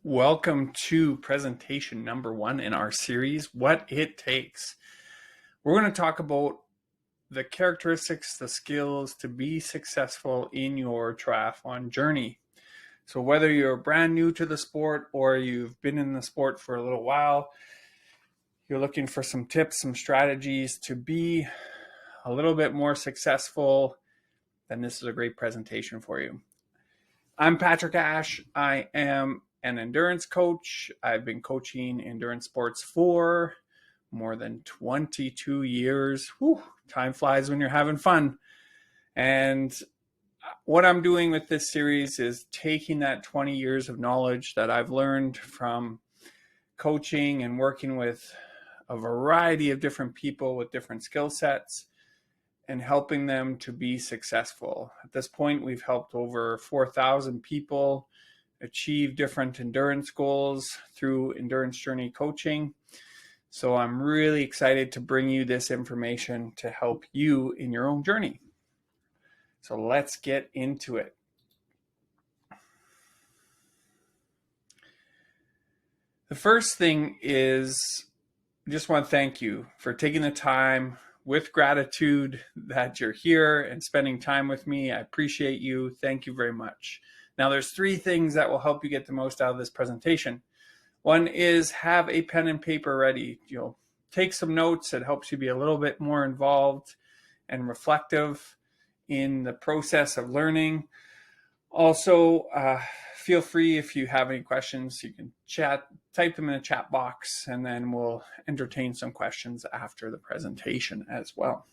Welcome to presentation number 1 in our series, What It Takes. We're going to talk about the characteristics, the skills to be successful in your triathlon journey. So whether you're brand new to the sport or you've been in the sport for a little while, you're looking for some tips, some strategies to be a little bit more successful, then this is a great presentation for you. I'm Patrick Ash. I am an endurance coach. I've been coaching endurance sports for more than 22 years. Whew, time flies when you're having fun. And what I'm doing with this series is taking that 20 years of knowledge that I've learned from coaching and working with a variety of different people with different skill sets and helping them to be successful. At this point, we've helped over 4,000 people achieve different endurance goals through Endurance Journey coaching. So I'm really excited to bring you this information to help you in your own journey. So let's get into it. The first thing is, I just want to thank you for taking the time with gratitude that you're here and spending time with me. I appreciate you. Thank you very much. Now, there's 3 things that will help you get the most out of this presentation. One is have a pen and paper ready. You'll take some notes. It helps you be a little bit more involved and reflective in the process of learning. Also, feel free if you have any questions, you can type them in the chat box, and then we'll entertain some questions after the presentation as well.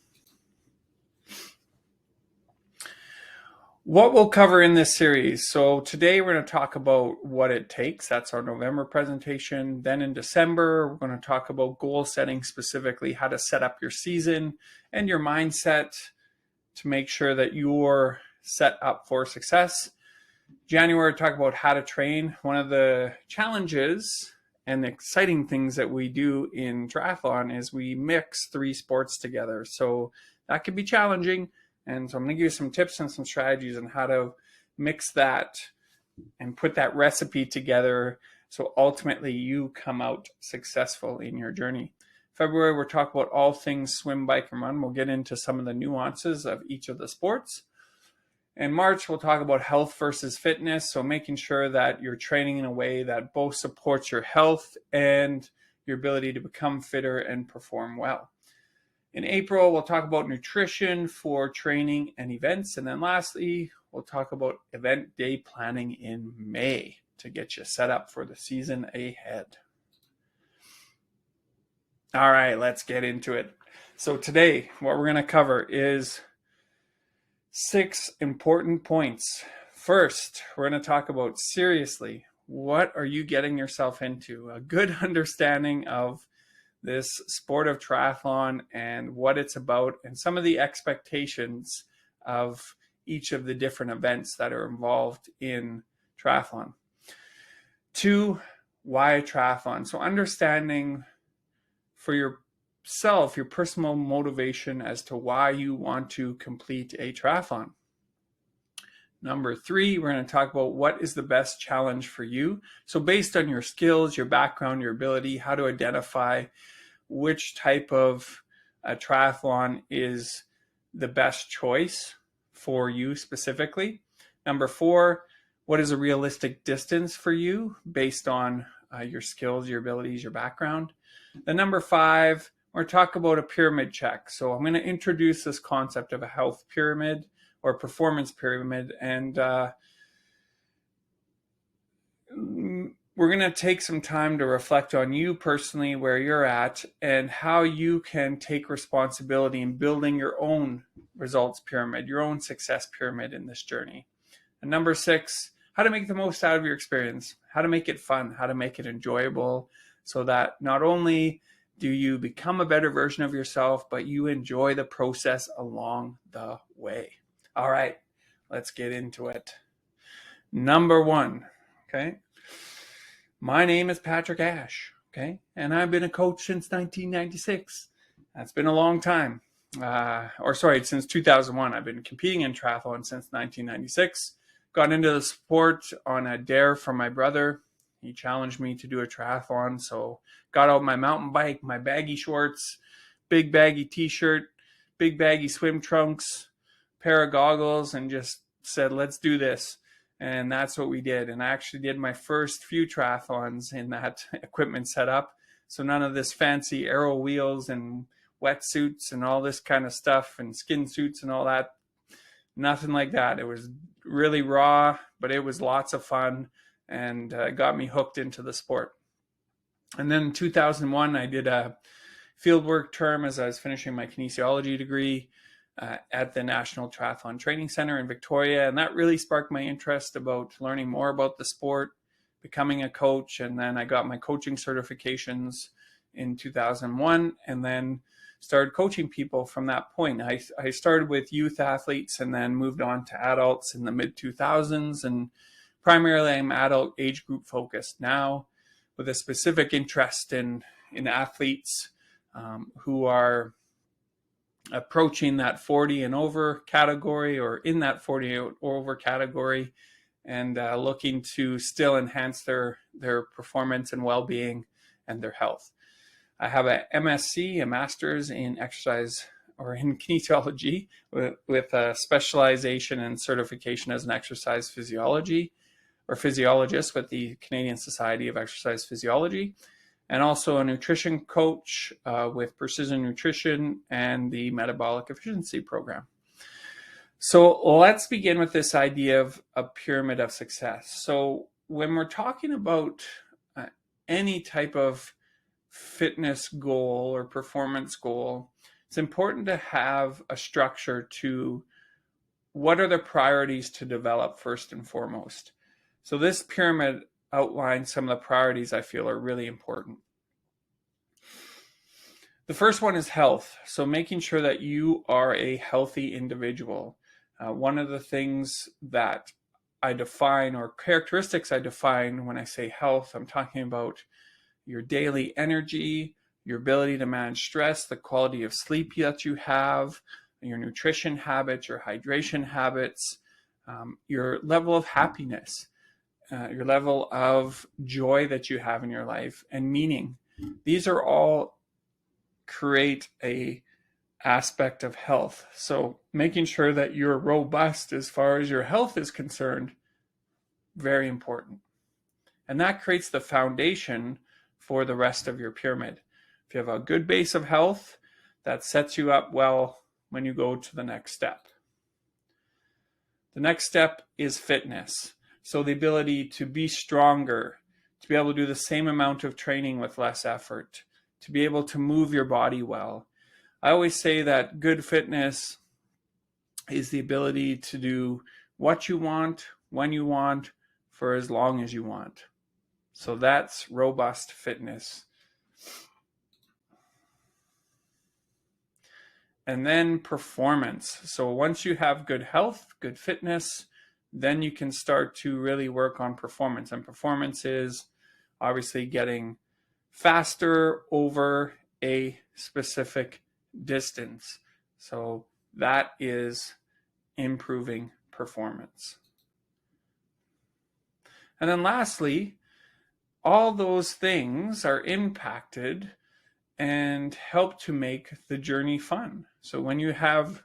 What we'll cover in this series. So today we're going to talk about what it takes. That's our November presentation. Then in December, we're going to talk about goal setting, specifically how to set up your season and your mindset to make sure that you're set up for success. January, talk about how to train. One of the challenges and the exciting things that we do in triathlon is we mix 3 sports together. So that can be challenging. And so I'm going to give you some tips and some strategies on how to mix that and put that recipe together so ultimately you come out successful in your journey. February, we're talking about all things swim, bike, and run. We'll get into some of the nuances of each of the sports. In March, we'll talk about health versus fitness, so making sure that you're training in a way that both supports your health and your ability to become fitter and perform well. In April, we'll talk about nutrition for training and events. And then lastly, we'll talk about event day planning in May to get you set up for the season ahead. All right, let's get into it. So today, what we're going to cover is 6 important points. First, we're going to talk about seriously, what are you getting yourself into? A good understanding of this sport of triathlon and what it's about and some of the expectations of each of the different events that are involved in triathlon. 2, why triathlon? So understanding for yourself, your personal motivation as to why you want to complete a triathlon. Number 3, we're going to talk about what is the best challenge for you. So based on your skills, your background, your ability, how to identify which type of triathlon is the best choice for you specifically. Number 4, what is a realistic distance for you based on your skills, your abilities, your background. Then number 5, we're talking about a pyramid check. So I'm going to introduce this concept of a health pyramid or performance pyramid, and we're going to take some time to reflect on you personally, where you're at, and how you can take responsibility in building your own results pyramid, your own success pyramid in this journey. And number 6, how to make the most out of your experience, how to make it fun, how to make it enjoyable, so that not only do you become a better version of yourself, but you enjoy the process along the way. All right, let's get into it. Number 1, okay? My name is Patrick Ash, okay? And I've been a coach since 1996. That's been a long time. Since 2001. I've been competing in triathlon since 1996. Got into the sport on a dare from my brother. He challenged me to do a triathlon. So got out my mountain bike, my baggy shorts, big baggy t-shirt, big baggy swim trunks, pair of goggles, and just said, let's do this. And that's what we did. And I actually did my first few triathlons in that equipment setup. So none of this fancy aero wheels and wetsuits and all this kind of stuff and skin suits and all that. Nothing like that. It was really raw, but it was lots of fun and got me hooked into the sport. And then in 2001, I did a fieldwork term as I was finishing my kinesiology degree at the National Triathlon Training Center in Victoria. And that really sparked my interest about learning more about the sport, becoming a coach. And then I got my coaching certifications in 2001 and then started coaching people from that point. I started with youth athletes and then moved on to adults in the mid 2000s. And primarily I'm adult age group focused now with a specific interest in athletes who are approaching that 40 and over category or in that 40 or over category and looking to still enhance their performance and well-being and their health. I have a MSc, a master's in exercise or in kinesiology with a specialization and certification as an exercise physiology or physiologist with the Canadian Society of Exercise Physiology, and also a nutrition coach with Precision Nutrition and the Metabolic Efficiency Program. So let's begin with this idea of a pyramid of success. So when we're talking about any type of fitness goal or performance goal, it's important to have a structure to what are the priorities to develop first and foremost. So this pyramid outlines some of the priorities I feel are really important. The first one is health. So making sure that you are a healthy individual. One of the things that I define or characteristics I define when I say health, I'm talking about your daily energy, your ability to manage stress, the quality of sleep that you have, your nutrition habits, your hydration habits, your level of happiness, your level of joy that you have in your life, and meaning. These are all create a aspect of health. So making sure that you're robust as far as your health is concerned, very important. And that creates the foundation for the rest of your pyramid. If you have a good base of health, that sets you up well when you go to the next step. The next step is fitness. So the ability to be stronger, to be able to do the same amount of training with less effort, to be able to move your body well. I always say that good fitness is the ability to do what you want, when you want, for as long as you want. So that's robust fitness. And then performance. So once you have good health, good fitness, then you can start to really work on performance. And performance is obviously getting faster over a specific distance. So that is improving performance. And then lastly, all those things are impacted and help to make the journey fun. So when you have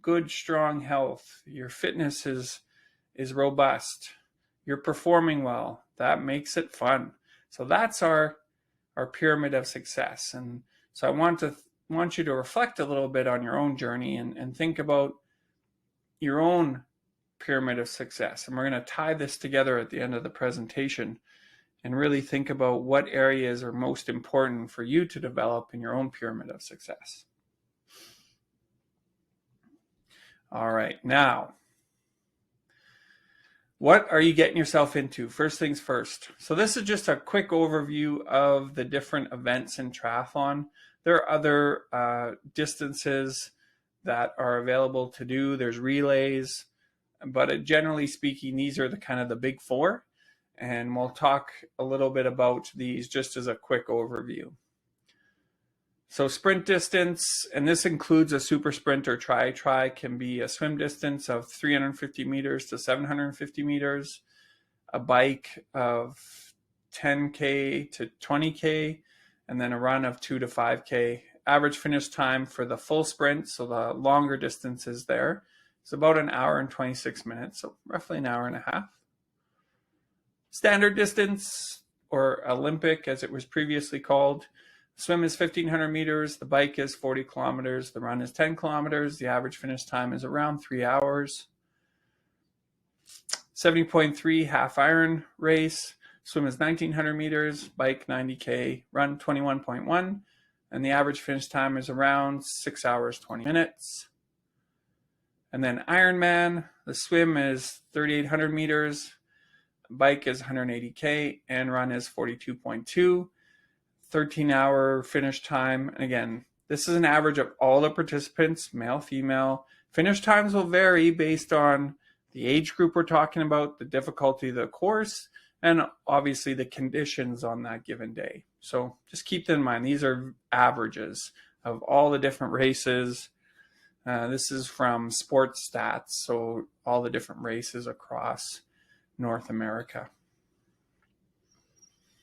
good, strong health, your fitness is robust, you're performing well, that makes it fun. So that's our pyramid of success. And so I want you to reflect a little bit on your own journey and think about your own pyramid of success. And we're going to tie this together at the end of the presentation and really think about what areas are most important for you to develop in your own pyramid of success. All right, now, what are you getting yourself into? First things first. So this is just a quick overview of the different events in triathlon. There are other distances that are available to do. There's relays, but generally speaking, these are the kind of the big four. And we'll talk a little bit about these just as a quick overview. So sprint distance, and this includes a super sprint or tri, can be a swim distance of 350 meters to 750 meters, a bike of 10K to 20K, and then a run of 2 to 5K. Average finish time for the full sprint, so the longer distances there, is about an hour and 26 minutes, so roughly an hour and a half. Standard distance, or Olympic as it was previously called, swim is 1,500 meters, the bike is 40 kilometers, the run is 10 kilometers, the average finish time is around 3 hours. 70.3 half iron race, swim is 1,900 meters, bike 90K, run 21.1, and the average finish time is around 6 hours, 20 minutes. And then Ironman, the swim is 3,800 meters, bike is 180K, and run is 42.2, 13-hour finish time. And again, this is an average of all the participants, male, female. Finish times will vary based on the age group we're talking about, the difficulty of the course, and obviously the conditions on that given day. So just keep that in mind. These are averages of all the different races. This is from Sports Stats, so all the different races across North America.